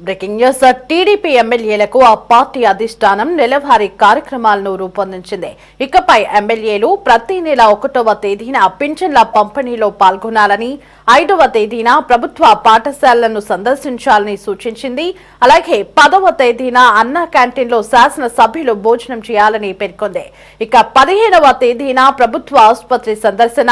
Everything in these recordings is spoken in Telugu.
Breaking news. టీడీపీ ఎమ్మెల్యేలకు ఆ పార్టీ అధిష్టానం నెలవారీ కార్యక్రమాలను రూపొందించింది. ఇకపై ఎమ్మెల్యేలు ప్రతి నెల 1వ తేదీన పింఛన్ల పంపిణీలో పాల్గొనాలని, 5వ తేదీన ప్రభుత్వ పాఠశాలలను సందర్శించాలని సూచించింది. అలాగే 10వ తేదీన అన్న క్యాంటీన్లో శాసనసభ్యులు భోజనం చేయాలని పేర్కొంది. ఇక 15వ తేదీన ప్రభుత్వ ఆసుపత్రి సందర్శన,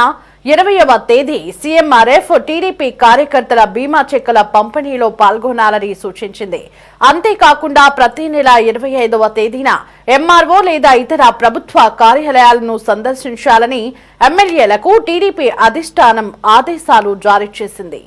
20వ తేదీ సీఎంఆర్ఎఫ్ టీడీపీ కార్యకర్తల బీమా చెక్కుల పంపిణీలో పాల్గొనాలని సూచించింది. అంతేకాకుండా ప్రతి నెల 25వ తేదీన ఎంఆర్ఓ లేదా ఇతర ప్రభుత్వ కార్యాలయాలను సందర్శించాలని ఎమ్మెల్యేలకు టీడీపీ అధిష్టానం ఆదేశాలు జారీ చేసింది.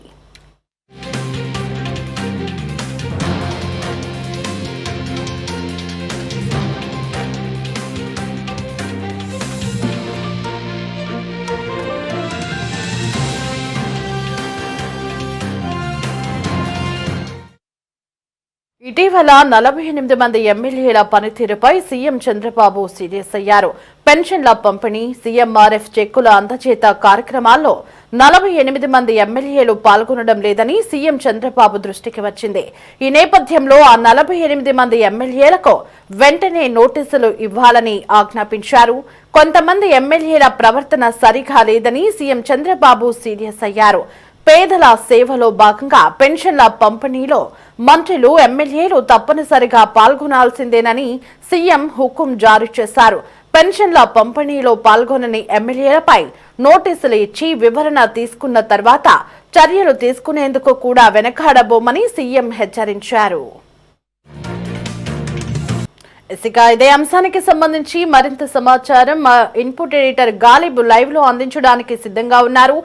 ఇటీవల 48 మంది ఎమ్మెల్యేల పనితీరుపై సీఎం చంద్రబాబు సీరియస్ అయ్యారు. పెన్షన్ల పంపిణీ, సీఎంఆర్ఎఫ్ చెక్కుల అందజేత కార్యక్రమాల్లో 48 మంది ఎమ్మెల్యేలు పాల్గొనడం లేదని సీఎం చంద్రబాబు దృష్టికి వచ్చింది. ఈ నేపథ్యంలో ఆ 48 మంది ఎమ్మెల్యేలకు వెంటనే నోటీసులు ఇవ్వాలని ఆజ్ఞాపించారు. కొంతమంది ఎమ్మెల్యేల ప్రవర్తన సరిగా లేదని సీఎం చంద్రబాబు సీరియస్ అయ్యారు. పేదల సేవలో భాగంగా పెన్షన్ల పంపిణీలో మంత్రులు, ఎమ్మెల్యేలు తప్పనిసరిగా పాల్గొనాల్సిందేనని సీఎం హుకుం జారీ చేశారు. పెన్షన్ల పంపిణీలో పాల్గొనని ఎమ్మెల్యేలపై నోటీసులు ఇచ్చి వివరణ తీసుకున్న తర్వాత చర్యలు తీసుకునేందుకు కూడా వెనకాడబోమని సీఎం హెచ్చరించారు. ఇదే అంశానికి సంబంధించి మరింత సమాచారం మా ఇన్పుట్ ఎడిటర్ గాలిబ్ లైవ్ లో అందించడానికి సిద్ధంగా ఉన్నారు.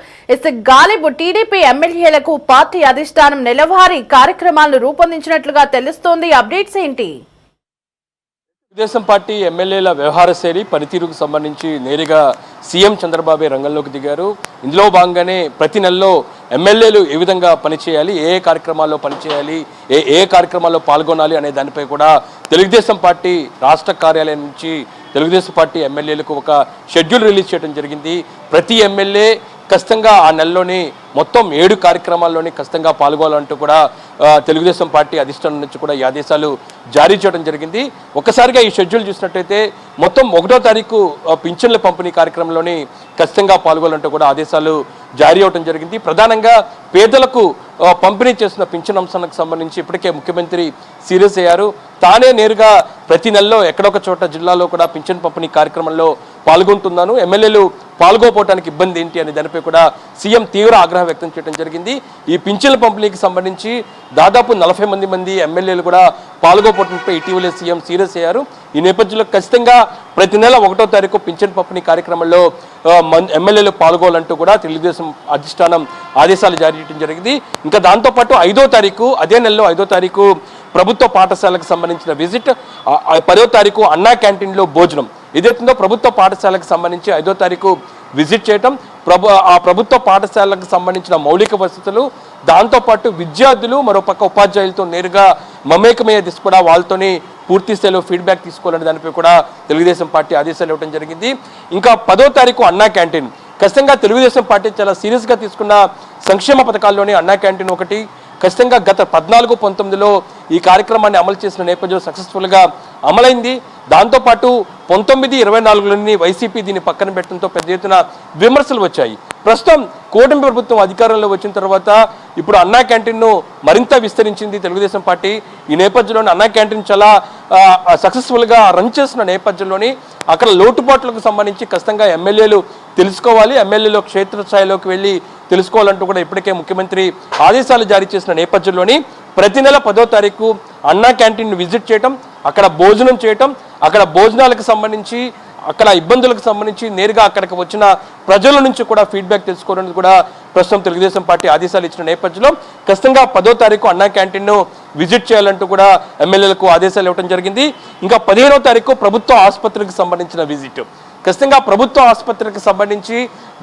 గాలిబ్, టీడీపీ ఎమ్మెల్యేలకు పార్టీ అధిష్టానం నెలవారీ కార్యక్రమాలను రూపొందించినట్లుగా తెలుస్తోంది. అప్డేట్స్ ఏంటి? తెలుగుదేశం పార్టీ ఎమ్మెల్యేల వ్యవహార శైలి, పనితీరుకు సంబంధించి నేరుగా సీఎం చంద్రబాబు రంగంలోకి దిగారు. ఇందులో భాగంగానే ప్రతి నెలలో ఎమ్మెల్యేలు ఏ విధంగా పనిచేయాలి, ఏ కార్యక్రమాల్లో పనిచేయాలి, ఏ కార్యక్రమాల్లో పాల్గొనాలి అనే దానిపై కూడా తెలుగుదేశం పార్టీ రాష్ట్ర కార్యాలయం నుంచి తెలుగుదేశం పార్టీ ఎమ్మెల్యేలకు ఒక షెడ్యూల్ రిలీజ్ చేయడం జరిగింది. ప్రతి ఎమ్మెల్యే ఖచ్చితంగా ఆ నెలలోని మొత్తం 7 కార్యక్రమాల్లోని ఖచ్చితంగా పాల్గొనాలంటూ కూడా తెలుగుదేశం పార్టీ అధిష్టానం నుంచి కూడా ఈ ఆదేశాలు జారీ చేయడం జరిగింది. ఒక్కసారిగా ఈ షెడ్యూల్ చూసినట్టయితే మొత్తం 1వ తారీఖు పింఛన్ల పంపిణీ కార్యక్రమంలోని ఖచ్చితంగా పాల్గొనాలంటూ కూడా ఆదేశాలు జారీ అవడం జరిగింది. ప్రధానంగా పేదలకు పంపిణీ చేస్తున్న పింఛన్ అంశానికి సంబంధించి ఇప్పటికే ముఖ్యమంత్రి సీరియస్ అయ్యారు. తానే నేరుగా ప్రతి నెలలో ఎక్కడొక చోట జిల్లాలో కూడా పింఛన్ పంపిణీ కార్యక్రమంలో పాల్గొంటున్నాను, ఎమ్మెల్యేలు పాల్గొపోవడానికి ఇబ్బంది ఏంటి అనే దానిపై కూడా సీఎం తీవ్ర ఆగ్రహం వ్యక్తం చేయడం జరిగింది. ఈ పింఛన్ల పంపిణీకి సంబంధించి దాదాపు 40 మంది ఎమ్మెల్యేలు కూడా పాల్గొపోవడంపై ఇటీవలే సీఎం సీరియస్ అయ్యారు. ఈ నేపథ్యంలో ఖచ్చితంగా ప్రతి నెల 1వ తారీఖు పింఛన్ పంపిణీ కార్యక్రమంలో ఎమ్మెల్యేలు పాల్గొనాలంటూ కూడా తెలుగుదేశం అధిష్టానం ఆదేశాలు జారీ చేయడం జరిగింది. ఇంకా దాంతోపాటు 5వ తారీఖు, అదే నెలలో 5వ తారీఖు ప్రభుత్వ పాఠశాలకు సంబంధించిన విజిట్, 10వ తారీఖు అన్నా క్యాంటీన్లో భోజనం ఏదైతుందో ప్రభుత్వ పాఠశాలకు సంబంధించి 5వ తారీఖు విజిట్ చేయటం, ఆ ప్రభుత్వ పాఠశాలకు సంబంధించిన మౌలిక వసతులు, దాంతోపాటు విద్యార్థులు మరోపక్క ఉపాధ్యాయులతో నేరుగా మమేకమయ్యే దిశ కూడా వాళ్ళతోని పూర్తి స్థాయిలో ఫీడ్బ్యాక్ తీసుకోవాలనే దానిపై కూడా తెలుగుదేశం పార్టీ ఆదేశాలు ఇవ్వడం జరిగింది. ఇంకా 10వ తారీఖు అన్నా క్యాంటీన్ ఖచ్చితంగా తెలుగుదేశం పార్టీ చాలా సీరియస్గా తీసుకున్న సంక్షేమ పథకాల్లోని అన్నా క్యాంటీన్ ఒకటి. ఖచ్చితంగా గత 14-19లో ఈ కార్యక్రమాన్ని అమలు చేసిన నేపథ్యంలో సక్సెస్ఫుల్గా అమలైంది. దాంతోపాటు 19-24లోని వైసీపీ దీన్ని పక్కన పెట్టడంతో పెద్ద ఎత్తున విమర్శలు వచ్చాయి. ప్రస్తుతం కూటమి ప్రభుత్వం అధికారంలో వచ్చిన తర్వాత ఇప్పుడు అన్నా క్యాంటీన్ను మరింత విస్తరించింది తెలుగుదేశం పార్టీ. ఈ నేపథ్యంలోని అన్నా క్యాంటీన్ చాలా సక్సెస్ఫుల్గా రన్ చేసిన నేపథ్యంలోని అక్కడ లోటుపాట్లకు సంబంధించి ఖచ్చితంగా ఎమ్మెల్యేలు తెలుసుకోవాలి, ఎమ్మెల్యేలు క్షేత్రస్థాయిలోకి వెళ్ళి తెలుసుకోవాలంటూ కూడా ఇప్పటికే ముఖ్యమంత్రి ఆదేశాలు జారీ చేసిన నేపథ్యంలోని ప్రతి నెల 10వ తారీఖు అన్నా క్యాంటీన్ విజిట్ చేయటం, అక్కడ భోజనం చేయటం, అక్కడ భోజనాలకు సంబంధించి అక్కడ ఇబ్బందులకు సంబంధించి నేరుగా అక్కడికి వచ్చిన ప్రజల నుంచి కూడా ఫీడ్బ్యాక్ తెలుసుకోవడానికి కూడా ప్రస్తుతం తెలుగుదేశం పార్టీ ఆదేశాలు ఇచ్చిన నేపథ్యంలో ఖచ్చితంగా 10వ తారీఖు అన్నా క్యాంటీన్ను విజిట్ చేయాలంటూ కూడా ఎమ్మెల్యేలకు ఆదేశాలు ఇవ్వడం జరిగింది. ఇంకా 15వ తారీఖు ప్రభుత్వ ఆసుపత్రికి సంబంధించిన విజిట్. ఖచ్చితంగా ప్రభుత్వ ఆసుపత్రికి సంబంధించి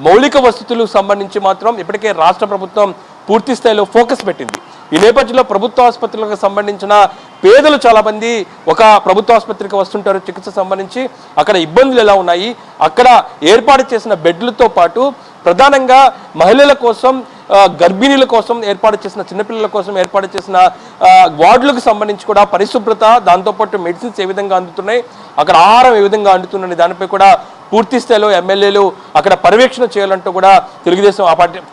మౌలిక వసతులకు సంబంధించి మాత్రం ఇప్పటికే రాష్ట్ర ప్రభుత్వం పూర్తి స్థాయిలో ఫోకస్ పెట్టింది. ఈ నేపథ్యంలో ప్రభుత్వ ఆసుపత్రులకు సంబంధించిన పేదలు చాలా మంది ఒక ప్రభుత్వ ఆసుపత్రికి వస్తుంటారు చికిత్స సంబంధించి, అక్కడ ఇబ్బందులు ఎలా ఉన్నాయి, అక్కడ ఏర్పాటు చేసిన బెడ్లతో పాటు ప్రధానంగా మహిళల కోసం గర్భిణీల కోసం ఏర్పాటు చేసిన చిన్నపిల్లల కోసం ఏర్పాటు చేసిన వార్డులకు సంబంధించి కూడా పరిశుభ్రత, దాంతోపాటు మెడిసిన్స్ ఏ విధంగా అందుతున్నాయి, అక్కడ ఆహారం ఏ విధంగా అందుతుందని దానిపై కూడా పూర్తి స్థాయిలో ఎమ్మెల్యేలు అక్కడ పర్యవేక్షణ చేయాలంటూ కూడా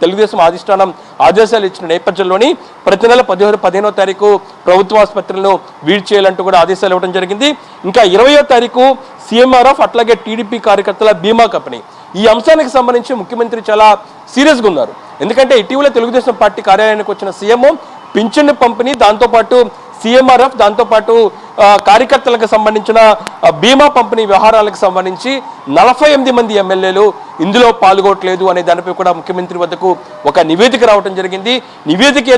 తెలుగుదేశం అధిష్టానం ఆదేశాలు ఇచ్చిన నేపథ్యంలోని ప్రతి నెల 15వ తారీఖు ప్రభుత్వ ఆసుపత్రులను వీడ్ చేయాలంటూ కూడా ఆదేశాలు ఇవ్వడం జరిగింది. ఇంకా 20వ తారీఖు సీఎంఆర్ఎఫ్ అట్లాగే టీడీపీ కార్యకర్తల బీమా కంపెనీ, ఈ అంశానికి సంబంధించి ముఖ్యమంత్రి చాలా సీరియస్గా ఉన్నారు. ఎందుకంటే ఇటీవల తెలుగుదేశం పార్టీ కార్యాలయానికి వచ్చిన సీఎం పింఛన్ పంపిణీ, దాంతోపాటు సీఎంఆర్ఎఫ్, దాంతోపాటు కార్యకర్తలకు సంబంధించిన బీమా పంపిణీ వ్యవహారాలకు సంబంధించి 48 మంది ఎమ్మెల్యేలు ఇందులో పాల్గొనట్లేదు అనే దానిపై కూడా ముఖ్యమంత్రి వద్దకు ఒక నివేదిక రావడం జరిగింది. నివేదిక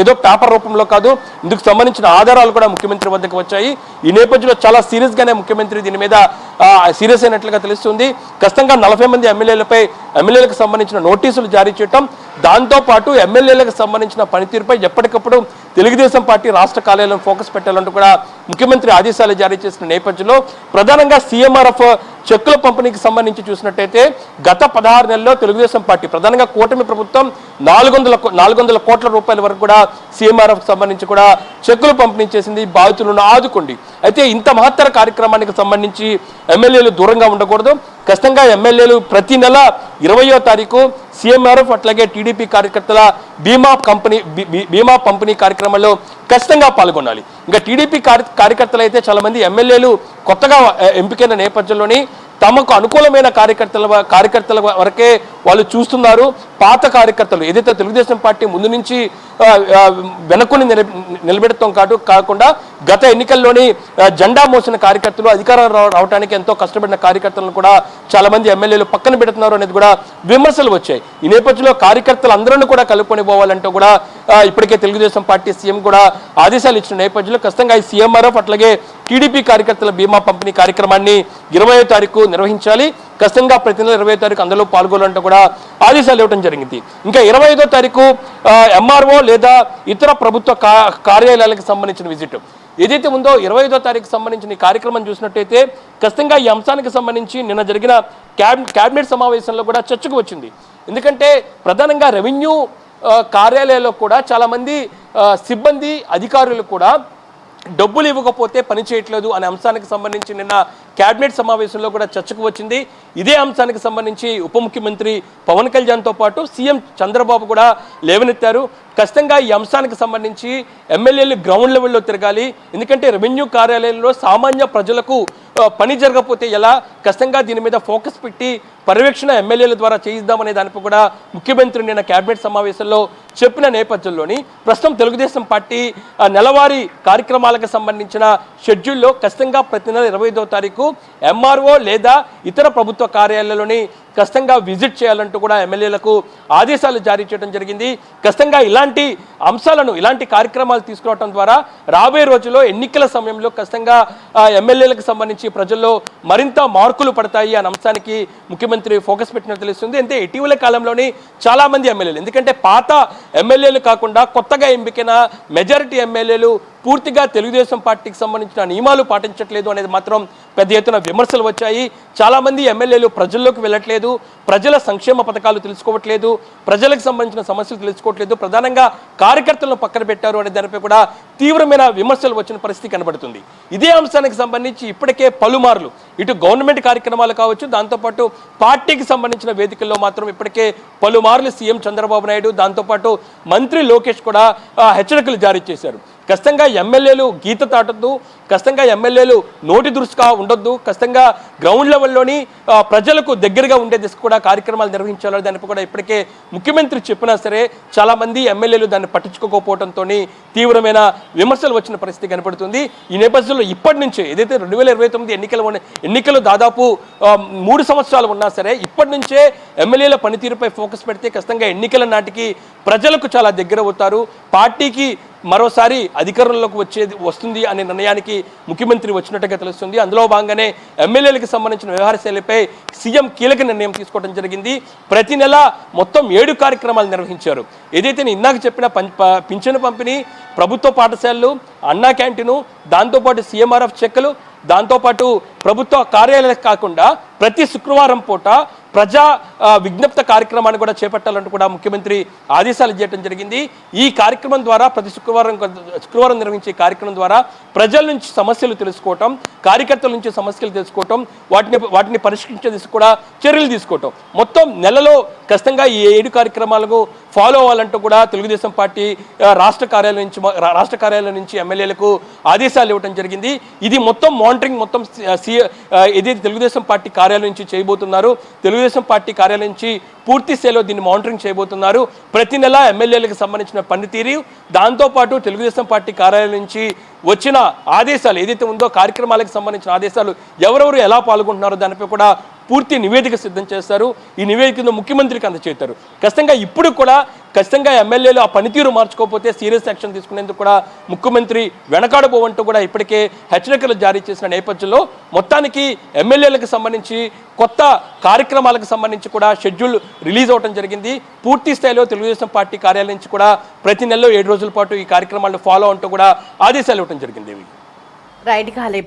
ఏదో పేపర్ రూపంలో కాదు, ఇందుకు సంబంధించిన ఆధారాలు కూడా ముఖ్యమంత్రి వద్దకు వచ్చాయి. ఈ నేపథ్యంలో చాలా సీరియస్గానే ముఖ్యమంత్రి దీని మీద సీరియస్ అయినట్లుగా తెలుస్తుంది. ఖచ్చితంగా 40 మంది ఎమ్మెల్యేలకు సంబంధించిన నోటీసులు జారీ చేయటం, దాంతోపాటు ఎమ్మెల్యేలకు సంబంధించిన పనితీరుపై ఎప్పటికప్పుడు తెలుగుదేశం పార్టీ రాష్ట్ర కార్యాలయం ఫోకస్ పెట్టాలంటూ కూడా ముఖ్యమంత్రి ఆదేశాలు జారీ చేసిన నేపథ్యంలో ప్రధానంగా సీఎంఆర్ఎఫ్ చెక్కుల పంపిణీకి సంబంధించి చూసినట్టయితే గత 16 నెలల్లో తెలుగుదేశం పార్టీ ప్రధానంగా కూటమి ప్రభుత్వం 400 కోట్ల రూపాయల వరకు కూడా సీఎంఆర్ఎఫ్ సంబంధించి కూడా చెక్కులు పంపిణీ చేసింది. బాధితులను ఆదుకోండి. అయితే ఇంత మహత్తర కార్యక్రమానికి సంబంధించి ఎమ్మెల్యేలు దూరంగా ఉండకూడదు. ఖచ్చితంగా ఎమ్మెల్యేలు ప్రతి నెల 20వ తారీఖు సీఎంఆర్ఎఫ్ అట్లాగే టీడీపీ కార్యకర్తల బీమా పంపిణీ కార్యక్రమంలో ఖచ్చితంగా పాల్గొనాలి. ఇంకా టీడీపీ కార్యకర్తలు అయితే చాలా మంది ఎమ్మెల్యేలు కొత్తగా ఎంపికైన నేపథ్యంలోని తమకు అనుకూలమైన కార్యకర్తల వరకే వాళ్ళు చూస్తున్నారు. పాత కార్యకర్తలు ఏదైతే తెలుగుదేశం పార్టీ ముందు నుంచి వెనక్కుని నిలబెడతాం కాకుండా గత ఎన్నికల్లోని జెండా మోసిన కార్యకర్తలు అధికారం రావడానికి ఎంతో కష్టపడిన కార్యకర్తలను కూడా చాలా మంది ఎమ్మెల్యేలు పక్కన పెడుతున్నారు అనేది కూడా విమర్శలు వచ్చాయి. ఈ నేపథ్యంలో కార్యకర్తలు అందరూ కూడా కలుపుకొని పోవాలంటూ కూడా ఇప్పటికే తెలుగుదేశం పార్టీ సీఎం కూడా ఆదేశాలు ఇచ్చిన నేపథ్యంలో ఖచ్చితంగా ఈ సీఎంఆర్ఎఫ్ అట్లాగే టీడీపీ కార్యకర్తల బీమా పంపిణీ కార్యక్రమాన్ని 20వ తారీఖు నిర్వహించాలి. ఖచ్చితంగా ప్రతి నెల 20వ తారీఖు అందులో పాల్గొనాలంటూ కూడా ఆదేశాలు ఇవ్వడం జరిగింది. ఇంకా 25వ తారీఖు ఎంఆర్ఓ లేదా ఇతర ప్రభుత్వ కార్యాలయాలకు సంబంధించిన విజిట్ ఏదైతే ఉందో 25వ తారీఖు సంబంధించిన ఈ కార్యక్రమం చూసినట్టయితే ఖచ్చితంగా ఈ అంశానికి సంబంధించి నిన్న జరిగిన క్యాబినెట్ సమావేశంలో కూడా చర్చకు వచ్చింది. ఎందుకంటే ప్రధానంగా రెవెన్యూ కార్యాలయాల్లో కూడా చాలామంది సిబ్బంది అధికారులు కూడా డబ్బులు ఇవ్వకపోతే పని చేయట్లేదు అనే అంశానికి సంబంధించి నిన్న క్యాబినెట్ సమావేశంలో కూడా చర్చకు వచ్చింది. ఇదే అంశానికి సంబంధించి ఉప ముఖ్యమంత్రి పవన్ కళ్యాణ్తో పాటు సీఎం చంద్రబాబు కూడా లేవనెత్తారు. ఖచ్చితంగా ఈ అంశానికి సంబంధించి ఎమ్మెల్యేలు గ్రౌండ్ లెవెల్లో తిరగాలి. ఎందుకంటే రెవెన్యూ కార్యాలయంలో సామాన్య ప్రజలకు పని జరగకపోతే ఎలా, ఖచ్చితంగా దీని మీద ఫోకస్ పెట్టి పర్యవేక్షణ ఎమ్మెల్యేల ద్వారా చేయిద్దామనే దానిపై కూడా ముఖ్యమంత్రి నిన్న క్యాబినెట్ సమావేశంలో చెప్పిన నేపథ్యంలోని ప్రస్తుతం తెలుగుదేశం పార్టీ నెలవారీ కార్యక్రమాలకు సంబంధించిన షెడ్యూల్లో ఖచ్చితంగా ప్రతి నెల 25వ తారీఖు ఎంఆర్ఓ లేదా ఇతర ప్రభుత్వ కార్యాలయాల్లోని ఖచ్చితంగా విజిట్ చేయాలంటూ కూడా ఎమ్మెల్యేలకు ఆదేశాలు జారీ చేయడం జరిగింది. ఖచ్చితంగా ఇలాంటి అంశాలను ఇలాంటి కార్యక్రమాలు తీసుకురావడం ద్వారా రాబోయే రోజుల్లో ఎన్నికల సమయంలో ఖచ్చితంగా ఎమ్మెల్యేలకు సంబంధించి ప్రజల్లో మరింత మార్కులు పడతాయి అనే అంశానికి ముఖ్యమంత్రి ఫోకస్ పెట్టినట్టు తెలుస్తుంది. అంటే ఇటీవల కాలంలోని చాలామంది ఎమ్మెల్యేలు, ఎందుకంటే పాత ఎమ్మెల్యేలు కాకుండా కొత్తగా ఎంపికైన మెజారిటీ ఎమ్మెల్యేలు పూర్తిగా తెలుగుదేశం పార్టీకి సంబంధించిన నియమాలు పాటించట్లేదు అనేది మాత్రం పెద్ద ఎత్తున విమర్శలు వచ్చాయి. చాలామంది ఎమ్మెల్యేలు ప్రజల్లోకి వెళ్ళట్లేదు, ప్రజల సంక్షేమ పథకాలు తెలుసుకోవట్లేదు, ప్రజలకు సంబంధించిన సమస్యలు తెలుసుకోవట్లేదు, ప్రధానంగా కార్యకర్తలను పక్కన పెట్టారు అనే దానిపై కూడా తీవ్రమైన విమర్శలు వచ్చిన పరిస్థితి కనబడుతుంది. ఇదే అంశానికి సంబంధించి ఇప్పటికే పలుమార్లు ఇటు గవర్నమెంట్ కార్యక్రమాలు కావచ్చు, దాంతోపాటు పార్టీకి సంబంధించిన వేదికల్లో మాత్రం ఇప్పటికే పలుమార్లు సీఎం చంద్రబాబు నాయుడు దాంతోపాటు మంత్రి లోకేష్ కూడా హెచ్చరికలు జారీ చేశారు. ఖచ్చితంగా ఎమ్మెల్యేలు గీత దాటొద్దు, ఖచ్చితంగా ఎమ్మెల్యేలు నోటి దురుసుగా ఉండొద్దు, ఖచ్చితంగా గ్రౌండ్ లెవెల్లోని ప్రజలకు దగ్గరగా ఉండే దిశకు కూడా కార్యక్రమాలు నిర్వహించాలని దానిపై కూడా ఇప్పటికే ముఖ్యమంత్రి చెప్పినా సరే చాలామంది ఎమ్మెల్యేలు దాన్ని పట్టించుకోకపోవడంతో తీవ్రమైన విమర్శలు వచ్చిన పరిస్థితి కనపడుతుంది. ఈ నేపథ్యంలో ఇప్పటి నుంచే ఏదైతే 2029 ఎన్నికలు దాదాపు 3 సంవత్సరాలు ఉన్నా సరే ఇప్పటి నుంచే ఎమ్మెల్యేల పనితీరుపై ఫోకస్ పెడితే ఖచ్చితంగా ఎన్నికల నాటికి ప్రజలకు చాలా దగ్గర అవుతారు, పార్టీకి మరోసారి అధికారంలోకి వస్తుంది అనే నిర్ణయానికి ముఖ్యమంత్రి వచ్చినట్టుగా తెలుస్తుంది. అందులో భాగంగానే ఎమ్మెల్యేలకు సంబంధించిన వ్యవహార శైలిపై సీఎం కీలక నిర్ణయం తీసుకోవడం జరిగింది. ప్రతి నెల మొత్తం 7 కార్యక్రమాలు నిర్వహించారు. ఏదైతే నేను ఇందాక చెప్పిన పింఛను పంపిణీ, ప్రభుత్వ పాఠశాలలు, అన్నా క్యాంటీను, దాంతోపాటు సీఎంఆర్ఎఫ్ చెక్కులు, దాంతోపాటు ప్రభుత్వ కార్యాలయాలకు కాకుండా ప్రతి శుక్రవారం పూట ప్రజా విజ్ఞప్త కార్యక్రమాన్ని కూడా చేపట్టాలంటూ కూడా ముఖ్యమంత్రి ఆదేశాలు ఇవ్వడం జరిగింది. ఈ కార్యక్రమం ద్వారా ప్రతి శుక్రవారం నిర్వహించే కార్యక్రమం ద్వారా ప్రజల నుంచి సమస్యలు తెలుసుకోవటం, కార్యకర్తల నుంచి సమస్యలు తెలుసుకోవటం, వాటిని పరిష్కరించే దిశ కూడా చర్యలు తీసుకోవటం, మొత్తం నెలలో ఖచ్చితంగా ఈ 7 కార్యక్రమాలకు ఫాలో అవ్వాలంటూ కూడా తెలుగుదేశం పార్టీ రాష్ట్ర కార్యాలయం నుంచి ఎమ్మెల్యేలకు ఆదేశాలు ఇవ్వడం జరిగింది. ఇది మొత్తం మానిటరింగ్ మొత్తం ఏదైతే తెలుగుదేశం పార్టీ కార్యాలయం నుంచి చేయబోతున్నారు, తెలుగుదేశం పార్టీ కార్యాలయం నుంచి పూర్తి స్థాయిలో దీన్ని మానిటరింగ్ చేయబోతున్నారు. ప్రతి నెల ఎమ్మెల్యేలకు సంబంధించిన పనితీరు, దాంతోపాటు తెలుగుదేశం పార్టీ కార్యాలయం నుంచి వచ్చిన ఆదేశాలు ఏదైతే ఉందో కార్యక్రమాలకు సంబంధించిన ఆదేశాలు ఎవరెవరు ఎలా పాల్గొంటున్నారో దానిపై కూడా పూర్తి నివేదిక సిద్ధం చేస్తారు. ఈ నివేదికను ముఖ్యమంత్రికి అందజేస్తారు. ఖచ్చితంగా ఇప్పుడు కూడా ఖచ్చితంగా ఎమ్మెల్యేలు ఆ పనితీరు మార్చుకోకపోతే సీరియస్ యాక్షన్ తీసుకునేందుకు కూడా ముఖ్యమంత్రి వెనకాడబోవంటూ కూడా ఇప్పటికే హెచ్చరికలు జారీ చేసిన నేపథ్యంలో మొత్తానికి ఎమ్మెల్యేలకు సంబంధించి కొత్త కార్యక్రమాలకు సంబంధించి కూడా షెడ్యూల్ రిలీజ్ అవడం జరిగింది. పూర్తి స్థాయిలో తెలుగుదేశం పార్టీ కార్యాలయం నుంచి కూడా ప్రతి నెలలో 7 రోజుల పాటు ఈ కార్యక్రమాలను ఫాలో అంటూ కూడా ఆదేశాలు ఇవ్వడం జరిగింది. రైట్ గాలి